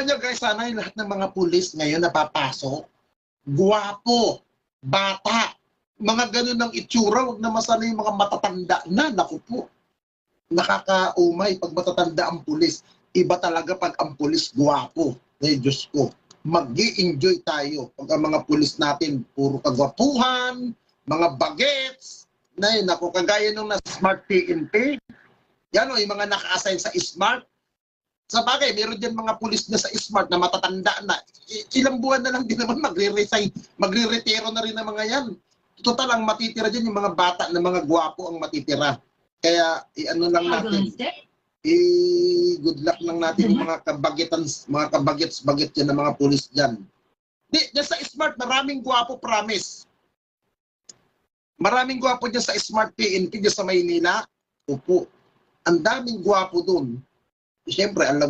nyo guys, sana yung lahat ng mga pulis ngayon napapasok, guwapo, bata, mga ganun ng itsura, wag naman sana yung mga matatanda na, naku po. Nakakaumay pag matatanda ang pulis. Iba talaga pag ang pulis guwapo. Ay, Diyos ko, mag-i-enjoy tayo pag ang mga pulis natin puro kagwapuhan, mga bagets, na yun, ako, kagaya nung na Smart PNP, yan o, yung mga naka-assign sa Smart. Sa bagay, meron dyan mga pulis na sa Smart na matatanda na. Ilang buwan na lang din naman magre-resign, magre-retiro na rin ang mga yan. Total, ang matitira dyan yung mga bata na mga gwapo ang matitira. Kaya, ano lang natin, good luck lang natin yung mga kabagets dyan na mga pulis dyan. Di, dyan sa Smart, maraming gwapo, promise. Maraming gwapo dyan sa Smart PNP dyan sa Maynila. Opo, ang daming gwapo dun. Siyempre, alam mo,